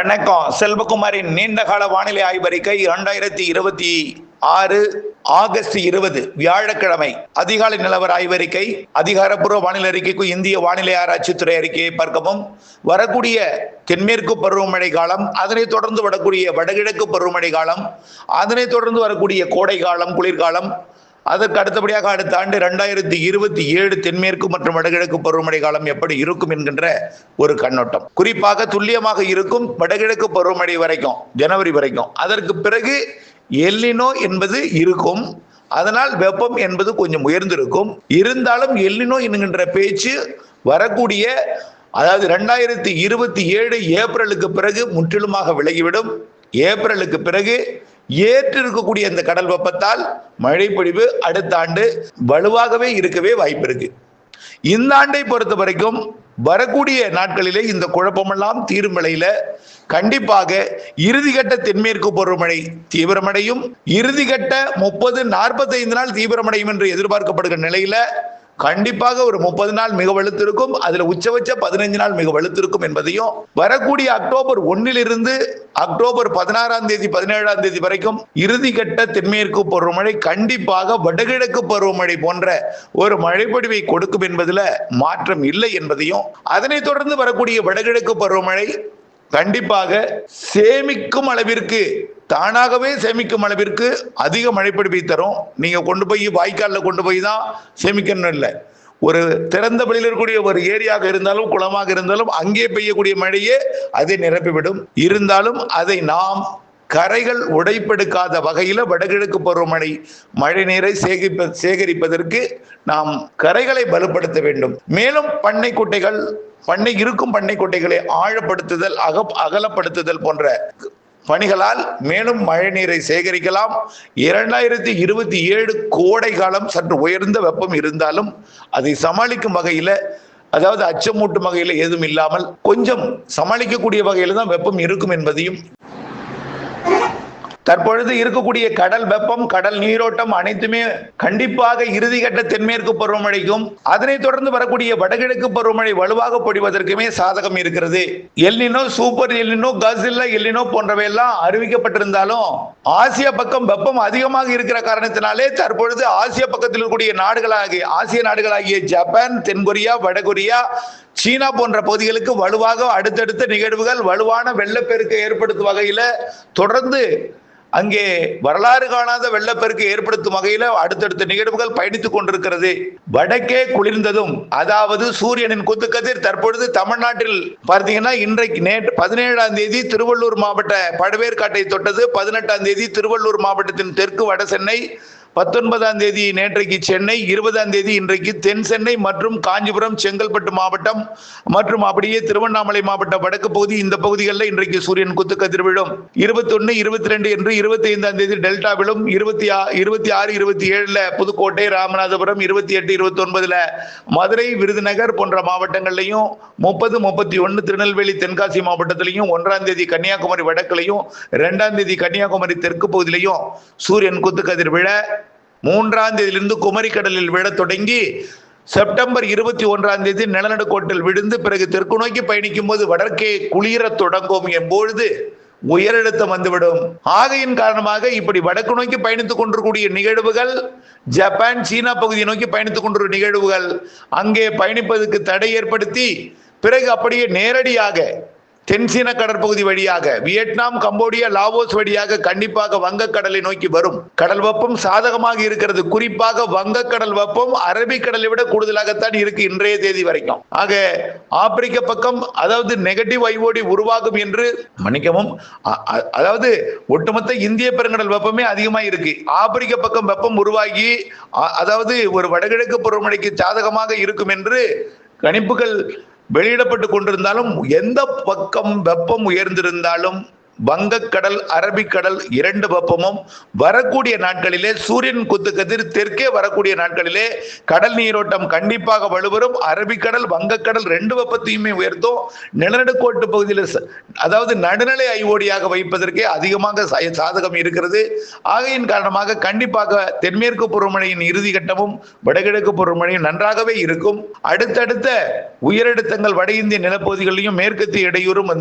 வணக்கம். செல்வகுமாரின் நீண்டகால வானிலை ஆய்வறிக்கை 2026 ஆகஸ்ட் 20 வியாழக்கிழமை அதிகாலை நிலவர ஆய்வறிக்கை. அதிகாரப்பூர்வ வானிலை அறிக்கைக்கு இந்திய வானிலை ஆராய்ச்சித்துறை அறிக்கையை பார்க்கவும். வரக்கூடிய தென்மேற்கு பருவமழை காலம், அதனைத் தொடர்ந்து வரக்கூடிய வடகிழக்கு பருவமழை காலம், அதனைத் தொடர்ந்து வரக்கூடிய கோடை காலம், குளிர்காலம், அதற்கு அடுத்தபடியாக அடுத்த ஆண்டு 2027 தென்மேற்கு மற்றும் வடகிழக்கு பருவமழை காலம் எப்படி இருக்கும் என்கின்ற ஒரு கண்ணோட்டம். குறிப்பாக துல்லியமாக இருக்கும் வடகிழக்கு பருவமழை வரைக்கும், ஜனவரி வரைக்கும். அதற்கு பிறகு எல்னினோ என்பது இருக்கும். அதனால் வெப்பம் என்பது கொஞ்சம் உயர்ந்திருக்கும். இருந்தாலும் எல்னினோ என்கின்ற பேச்சு வரக்கூடிய, அதாவது 2027 ஏப்ரலுக்கு பிறகு முற்றிலுமாக விலகிவிடும். ஏப்ரலுக்கு பிறகு ஏற்று இருக்கக்கூடிய இந்த கடல் வெப்பத்தால் மழை பொழிவு அடுத்த ஆண்டு வலுவாகவே இருக்கவே வாய்ப்பு இருக்கு. இந்த ஆண்டை பொறுத்த வரைக்கும் வரக்கூடிய நாட்களிலே இந்த குழப்பமெல்லாம் தீரும் வேளையில கண்டிப்பாக இறுதிக்கட்ட தென்மேற்கு பருவமழை தீவிரமடையும். இறுதிக்கட்ட 30-45 நாள் தீவிரமடையும் என்று எதிர்பார்க்கப்படுகிற நிலையில கண்டிப்பாக ஒரு 30 நாள் மிக வலுத்திருக்கும். அதுல உச்சபட்ச 15 நாள் மிக வலுத்திருக்கும் என்பதையும், வரக்கூடிய அக்டோபர் 1 அக்டோபர் 16 தேதி 17 வரைக்கும் இறுதிக்கட்ட தென்மேற்கு பருவமழை கண்டிப்பாக வடகிழக்கு பருவமழை போன்ற ஒரு மழைப்பொழிவை கொடுக்கும் என்பதுல மாற்றம் இல்லை என்பதையும், அதனைத் தொடர்ந்து வரக்கூடிய வடகிழக்கு பருவமழை கண்டிப்பாக சேமிக்கும் அளவிற்கு, தானாகவே சேமிக்கும் அளவிற்கு அதிக மழைப்பொழிவை தரும். நீங்க கொண்டு போய் வாய்க்காலில் கொண்டு போய் தான் சேமிக்கணும் இல்லை. ஒரு திறந்த வெளியில் இருக்கக்கூடிய ஒரு ஏரியாக இருந்தாலும், குளமாக இருந்தாலும், அங்கே பெய்யக்கூடிய மழையே அதை நிரப்பிவிடும். இருந்தாலும் அதை நாம் கரைகள் உடைப்பெடுக்காத வகையில வடகிழக்கு பருவமழை மழை நீரை சேகரிப்பதற்கு நாம் கரைகளை பலப்படுத்த வேண்டும். மேலும் பண்ணை குட்டைகளை ஆழப்படுத்துதல், அகலப்படுத்துதல் போன்ற பணிகளால் மேலும் மழை நீரை சேகரிக்கலாம். 2027 கோடை காலம் சற்று உயர்ந்த வெப்பம் இருந்தாலும் அதை சமாளிக்கும் வகையில, அதாவது அச்சமூட்டும் வகையில ஏதும் இல்லாமல் கொஞ்சம் சமாளிக்கக்கூடிய வகையில தான் வெப்பம் இருக்கும் என்பதையும், தற்பொழுது இருக்கக்கூடிய கடல் வெப்பம், கடல் நீரோட்டம் அனைத்துமே கண்டிப்பாக இறுதிக்கட்ட தென்மேற்கு பருவமழைக்கும் அதனைத் தொடர்ந்து வரக்கூடிய வடகிழக்கு பருவமழை வலுவாக பொழிவதற்குமே சாதகம் இருக்கிறது. எல்னினோ, சூப்பர் எல்னினோ, கசில்லா எல்னினோ போன்றவையெல்லாம் அறிவிக்கப்பட்டிருந்தாலும் ஆசிய பக்கம் வெப்பம் அதிகமாக இருக்கிற காரணத்தினாலே தற்பொழுது ஆசிய பக்கத்தில் இருக்கக்கூடிய ஆசிய நாடுகளாகிய ஜப்பான், தென்கொரியா, வடகொரியா, சீனா போன்ற பகுதிகளுக்கு வலுவாக அடுத்தடுத்த நிகழ்வுகள் வலுவான வெள்ளப்பெருக்கை ஏற்படுத்தும் வகையில, தொடர்ந்து அங்கே வரலாறு காணாத வெள்ளப்பெருக்கு ஏற்படுத்தும் வகையில அடுத்தடுத்த நிகழ்வுகள் பயணித்துக் கொண்டிருக்கிறது. வடக்கே குளிர்ந்ததும், அதாவது சூரியனின் குத்துக்கதிர் தற்பொழுது தமிழ்நாட்டில் பார்த்தீங்கன்னா இன்றைக்கு 17ஆம் தேதி திருவள்ளூர் மாவட்ட பழவேற்காட்டை தொட்டது. 18ஆம் தேதி திருவள்ளூர் மாவட்டத்தின் தெற்கு வட சென்னை, 19ஆம் தேதி நேற்றைக்கு சென்னை, 20ஆம் தேதி இன்றைக்கு தென் சென்னை மற்றும் காஞ்சிபுரம், செங்கல்பட்டு மாவட்டம் மற்றும் அப்படியே திருவண்ணாமலை மாவட்ட வடக்கு பகுதி, இந்த பகுதிகளில் இன்றைக்கு சூரியன் குத்துக்கதிர் விழும். 21, 22 என்று 25ஆம் தேதி டெல்டாவிலும், 26, 27 புதுக்கோட்டை, ராமநாதபுரம், 28, 29 மதுரை, விருதுநகர் போன்ற மாவட்டங்கள்லையும், 30, 31 திருநெல்வேலி தென்காசி மாவட்டத்திலையும், 1ஆம் தேதி கன்னியாகுமரி வடக்கிலையும், 2ஆம் தேதி கன்னியாகுமரி தெற்கு பகுதியிலையும் சூரியன் குத்துக்கதிர் விழ, 3ஆம் தேதியிலிருந்து குமரிக்கடலில் விழ தொடங்கி செப்டம்பர் 21ஆம் தேதி நிலநடுக்கோட்டில் விழுந்து பிறகு தெற்கு நோக்கி பயணிக்கும் போது வடக்கே குளிர தொடங்கும் என்பொழுது உயரழுத்தம் வந்துவிடும். ஆகையின் காரணமாக இப்படி வடக்கு நோக்கி பயணித்துக் கொண்டிருக்கூடிய நிகழ்வுகள், ஜப்பான், சீனா பகுதியை நோக்கி பயணித்துக் கொண்டிருக்கிற நிகழ்வுகள் அங்கே பயணிப்பதற்கு தடை ஏற்படுத்தி பிறகு அப்படியே நேரடியாக தென்சீன கடற்பகுதி வழியாக வியட்நாம், கம்போடியா, லாவோஸ் வழியாக கண்டிப்பாக வங்கக்கடலை நோக்கி வரும். கடல் வெப்பம் சாதகமாக இருக்கிறது. குறிப்பாக வங்கக்கடல் வெப்பம் அரபிக்கடலை விட கூடுதலாகத்தான் இருக்கு இன்றைய தேதி வரைக்கும். ஆக ஆப்பிரிக்க பக்கம், அதாவது நெகட்டிவ் ஐஓடி உருவாகும் என்று மன்னிக்கவும், அதாவது ஒட்டுமொத்த இந்திய பெருங்கடல் வெப்பமே அதிகமா இருக்கு. ஆப்பிரிக்க பக்கம் வெப்பம் உருவாகி, அதாவது ஒரு வடகிழக்கு பருவமழைக்கு சாதகமாக இருக்கும் என்று கணிப்புகள் வெளியிடப்பட்டு கொண்டிருந்தாலும், எந்த பக்கம் வெப்பம் உயர்ந்திருந்தாலும் வங்கக்கடல், அரபிக்கடல் இரண்டு வெப்பமும் வரக்கூடிய நாட்களிலே சூரியன் குத்துக்கதிர் தெற்கே வரக்கூடிய நாட்களிலே கடல் நீரோட்டம் கண்டிப்பாக வலுவரும். அரபிக்கடல், வங்கக்கடல் ரெண்டு வெப்பத்தையுமே உயர்த்தும். நிலநடுக்கோட்டு பகுதியில், அதாவது நடுநிலை ஐஓடியாக வைப்பதற்கே அதிகமாக சாதகம் இருக்கிறது. ஆகையின் காரணமாக கண்டிப்பாக தென்மேற்கு பருவமழையின் இறுதி கட்டமும் வடகிழக்கு பருவமழையும் நன்றாகவே இருக்கும். அடுத்தடுத்த உயரழுத்தங்கள் வட இந்திய நிலப்பகுதிகளிலும் மேற்கத்திய இடையூறும்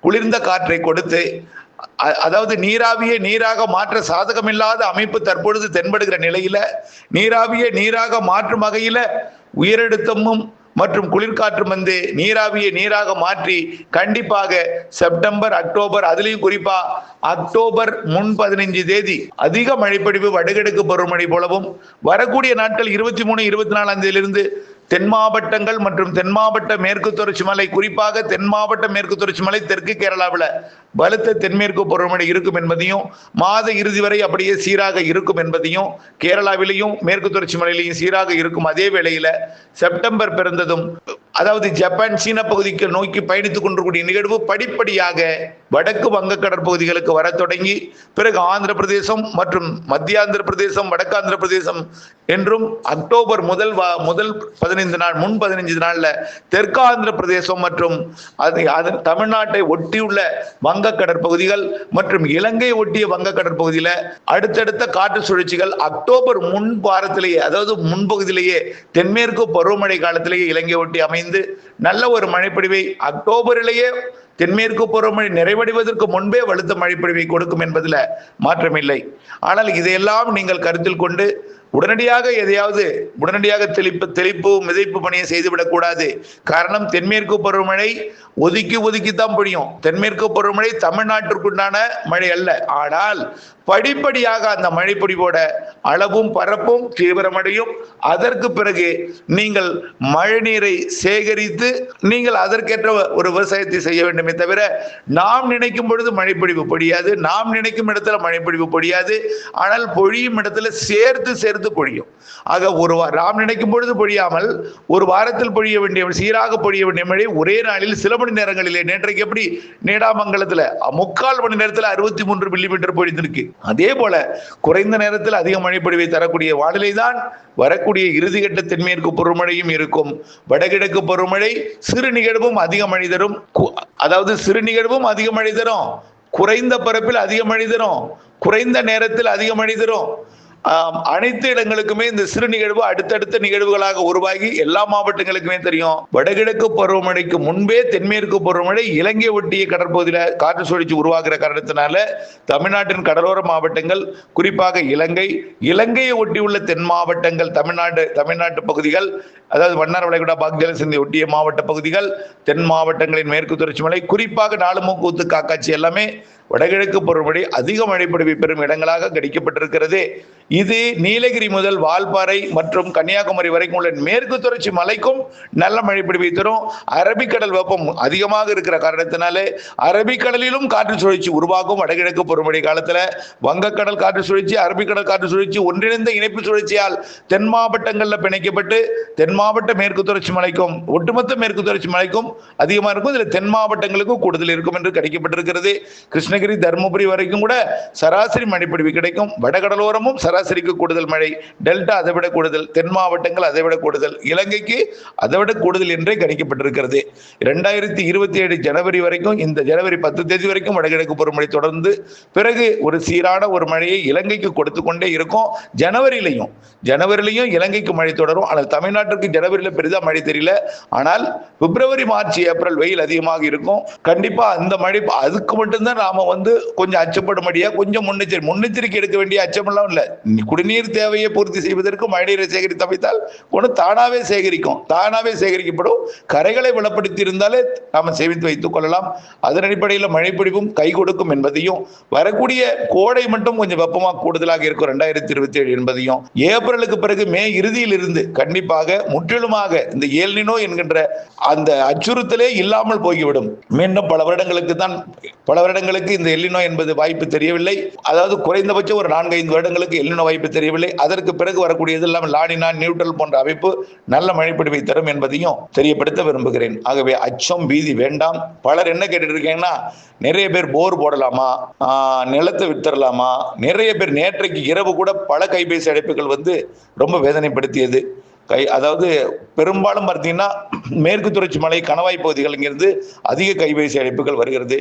குளிர்ந்த காற்றை கொடுத்து, அதாவது நீராவியை நீராக மாற்ற சாதகமில்லாத அமைப்பு தற்பொழுது தென்படுகிற நிலையில நீராவியை நீராக மாற்றும் வகையில உயரழுத்தமும் மற்றும் குளிர்காற்றும் வந்து நீராவியை நீராக மாற்றி கண்டிப்பாக செப்டம்பர், அக்டோபர், அதுலயும் குறிப்பா அக்டோபர் 15 தேதி அதிக மழைப்பொழிவு வடகிழக்கு பருவமழை போலவும், வரக்கூடிய நாட்கள் 23, 24 தேதியிலிருந்து தென் மாவட்டங்கள் மற்றும் தென் மாவட்ட மேற்கு தொடர்ச்சி மலை, குறிப்பாக தென் மாவட்ட மேற்கு தொடர்ச்சி மலை, தெற்கு கேரளாவில் பலத்த தென்மேற்கு பருவமழை இருக்கும் என்பதையும், மாத இறுதி வரை அப்படியே சீராக இருக்கும் என்பதையும், கேரளாவிலையும் மேற்கு தொடர்ச்சி மலையிலையும் சீராக இருக்கும். அதே வேளையில செப்டம்பர் பிறந்ததும், அதாவது ஜப்பான் சீன பகுதிக்கு நோக்கி பயணித்துக் கொண்டிருக்கூடிய நிகழ்வு படிப்படியாக வடக்கு வங்கக்கடற் பகுதிகளுக்கு வர தொடங்கி, பிறகு ஆந்திர பிரதேசம் மற்றும் மத்திய ஆந்திர பிரதேசம், வடக்கு ஆந்திர பிரதேசம் என்றும், அக்டோபர் முதல் 15 நாள், முன் 15 நாள்ல தெற்கு ஆந்திர பிரதேசம் மற்றும் தமிழ்நாட்டை ஒட்டியுள்ள வங்க கடற்பகுதிகள் மற்றும் இலங்கை ஒட்டிய வங்க கடற்பகுதியில அடுத்தடுத்த காற்று சுழற்சிகள் அக்டோபர் முன் வாரத்திலேயே, அதாவது முன்பகுதியிலேயே தென்மேற்கு பருவமழை காலத்திலேயே இலங்கை ஒட்டி அமைந்து நல்ல ஒரு மழைப்பொழிவை அக்டோபரிலேயே தென்மேற்கு பருவமழை நிறைவடைவதற்கு முன்பே வலுத்த மழைப்பொழிவை கொடுக்கும் என்பதில் மாற்றமில்லை. ஆனால் இதையெல்லாம் நீங்கள் கருத்தில் கொண்டு உடனடியாக எதையாவது தெளிப்பு மிதைப்பு பணியை செய்துவிடக் கூடாது. காரணம், தென்மேற்கு பருவமழை ஒதுக்கித்தான் பொழியும். தென்மேற்கு பருவமழை தமிழ்நாட்டிற்குண்டான மழை அல்ல. ஆனால் படிப்படியாக அந்த மழைப்பொழிவோட அளவும் பரப்பும் தீவிரமடையும். அதற்கு பிறகு நீங்கள் மழை நீரை சேகரித்து நீங்கள் அதற்கேற்ற ஒரு விவசாயத்தை செய்ய வேண்டுமே தவிர, நாம் நினைக்கும் பொழுது மழைப்பொழிவு பொழியாது, நாம் நினைக்கும் இடத்துல மழைப்பொழிவு பொழியாது. ஆனால் பொழியும் இடத்துல சேர்த்து பொழியும். ஆக நாம் நினைக்கும் பொழுது பொழியாமல் ஒரு வாரத்தில் பொழிய வேண்டிய, சீராக பொழிய வேண்டிய மழை ஒரே நாளில் சில மணி நேரங்களிலே, நேற்றைக்கு எப்படி நீடாமங்கலத்துல 3/4 மணி நேரத்தில் 63 மில்லிமீட்டர் பொழிந்திருக்கு. அதே போல குறைந்த நேரத்தில் அதிக மழைப்பொழிவை தரக்கூடிய வானிலை தான் வரக்கூடிய இறுதிக்கட்ட தென்மேற்கு பருவமழையும் இருக்கும். வடகிழக்கு பருவமழை சிறு நிகழ்வும் அதிக மழை தரும். அதாவது சிறு நிகழ்வும் அதிக மழை தரும், குறைந்த பரப்பில் அதிக மழை தரும், குறைந்த நேரத்தில் அதிக மழை தரும். அனைத்து இடங்களுக்குமே இந்த சிறு நிகழ்வு அடுத்தடுத்த நிகழ்வுகளாக உருவாகி எல்லா மாவட்டங்களுக்குமே தெரியும். வடகிழக்கு பருவமழைக்கு முன்பே தென்மேற்கு பருவமழை இலங்கை ஒட்டிய கடற்பகுதியில் காற்று சுழற்சி உருவாகிற காரணத்தினால தமிழ்நாட்டின் கடலோர மாவட்டங்கள், குறிப்பாக இலங்கையை ஒட்டியுள்ள தென் மாவட்டங்கள், தமிழ்நாட்டு பகுதிகள், அதாவது மன்னார் வளைகுடா, பாக்ஜலசந்தி ஒட்டிய மாவட்ட பகுதிகள், தென் மாவட்டங்களின் மேற்கு தொடர்ச்சி மலை, குறிப்பாக நாலுமூக்கூத்து, காக்காட்சி எல்லாமே வடகிழக்கு பருவமழை அதிக மழைப்பொழிவை பெறும் இடங்களாக கணிக்கப்பட்டிருக்கிறது. இது நீலகிரி முதல் வால்பாறை மற்றும் கன்னியாகுமரி வரைக்கும் உள்ள மேற்கு தொடர்ச்சி மலைக்கும் நல்ல மழைப்பொழிவை தரும். அரபிக்கடல் வெப்பம் அதிகமாக இருக்கிற காரணத்தினாலே அரபிக்கடலிலும் காற்று சுழற்சி உருவாகும். வடகிழக்கு பருவமழை காலத்துல வங்கக்கடல் காற்று சுழற்சி, அரபிக்கடல் காற்று சுழற்சி ஒன்றிணைந்த இணைப்பு சுழற்சியால் தென் மாவட்டங்கள்ல பிணைக்கப்பட்டு தென் மாவட்ட மேற்கு தொடர்ச்சி மலைக்கும் ஒட்டுமொத்த மேற்கு தொடர்ச்சி மலைக்கும் அதிகமாக இருக்கும். இதுல தென் மாவட்டங்களுக்கும் கூடுதல் இருக்கும் என்று கணிக்கப்பட்டிருக்கிறது. கிருஷ்ணகிரி, தருமபுரி வரைக்கும் கூட சராசரி மழைப்பொழிவு கிடைக்கும். வடகடலோரமும் சராசரிக்கு கூடுதல் மழை, டெல்டா அதை விட கூடுதல், தென் மாவட்டங்கள் அதை விட கூடுதல், இலங்கைக்கு அதை விட கூடுதல் என்றே கணிக்கப்பட்டிருக்கிறது. 2027 ஜனவரி வரைக்கும், இந்த ஜனவரி 10 தேதி வரைக்கும் வடகிழக்கு பருவமழை தொடர்ந்து பிறகு ஒரு சீரான ஒரு மழையை இலங்கைக்கு கொடுத்து கொண்டே இருக்கும். ஜனவரியிலையும் இலங்கைக்கு மழை தொடரும். ஆனால் தமிழ்நாட்டிற்கு ஜனவரியில பெரிதா மழை தெரியல. ஆனால் பிப்ரவரி, மார்ச், ஏப்ரல் வெயில் அதிகமாக இருக்கும். கண்டிப்பா அந்த மழை, அதுக்கு மட்டும்தான் நாம கொஞ்சம் அச்சப்படும்படியா கொஞ்சம் முன்னெச்சரிக்கை எடுக்க வேண்டிய அச்சமெல்லாம் இல்லை. குடிநீர் தேவையை பூர்த்தி செய்வதற்கு மழைநீரை சேகரித்து அமைத்தால் ஒன்று தானாவே சேகரிக்கப்படும். கரைகளை வளப்படுத்தி இருந்தாலே நாம சேமித்து வைத்துக் கொள்ளலாம். அதன் அடிப்படையில் மழைப்பொழிவும் கை கொடுக்கும் என்பதையும், வரக்கூடிய கோடை மட்டும் கொஞ்சம் வெப்பமாக கூடுதலாக இருக்கும் 2027 என்பதையும், ஏப்ரலுக்கு பிறகு மே இறுதியில் இருந்து கண்டிப்பாக முற்றிலுமாக இந்த எல் நினோ என்கின்ற அந்த அச்சுறுத்தலே இல்லாமல் போய்விடும். மீண்டும் பல வருடங்களுக்கு இந்த எல் நினோ என்பது வாய்ப்பு தெரியவில்லை. அதாவது குறைந்தபட்சம் ஒரு 4-5 வருடங்களுக்கு எல் நினோ வாய்ப்பு தெரியவில்லை. அதற்கு பிறகு வரக்கூடியதெல்லாம் லானினா, நியூட்ரல் போன்ற அமைப்பு நல்ல மழைப்பொழிவை தரும் என்பதையும் தெரியப்படுத்த விரும்புகிறேன். ஆகவே அச்சம், பீதி வேண்டாம். பலர் என்ன கேட்டுட்டு இருக்கீங்கன்னா, நிறைய பேர் போர் போடலாமா, நிலத்தை வித்தரலாமா, நிறைய பேர் நேற்றைக்கு இரவு கூட பல கைபேசி அழைப்புகள் ரொம்ப வேதனைப்படுத்தியது. அதாவது பெரும்பாலும் பார்த்தீங்கன்னா மேற்கு தொடர்ச்சி மலை, கணவாய் பகுதிகள் இங்கிருந்து அதிக கைபேசி அழைப்புகள் வருகிறது.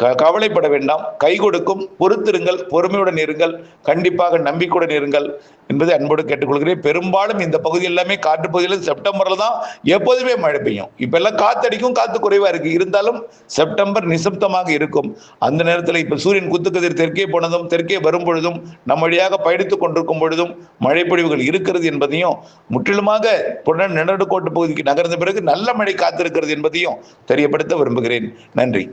கவலைப்பட வேண்டாம், கை கொடுக்கும், பொறுத்திருங்கள், பொறுமையுடன் இருங்கள், கண்டிப்பாக நம்பிக்கையுடன் இருங்கள் என்பதை அன்போடு கேட்டுக்கொள்கிறேன். பெரும்பாலும் இந்த பகுதி எல்லாமே காற்று பகுதியில் செப்டம்பர்ல தான் எப்போதுமே மழை பெய்யும். இப்ப எல்லாம் காத்தடிக்கும், காத்து குறைவா இருக்கு. இருந்தாலும் செப்டம்பர் நிசப்தமாக இருக்கும். அந்த நேரத்தில் இப்ப சூரியன் குத்துக்கதிர் தெற்கே போனதும் தெற்கே வரும் பொழுதும் நம் வழியாக பயணித்துக் கொண்டிருக்கும் பொழுதும் மழைப்பொழிவுகள் இருக்கிறது என்பதையும், முற்றிலுமாக நெடுக்கோட்டு பகுதிக்கு நகர்ந்த பிறகு நல்ல மழை காத்திருக்கிறது என்பதையும் தெரியப்படுத்த விரும்புகிறேன். நன்றி.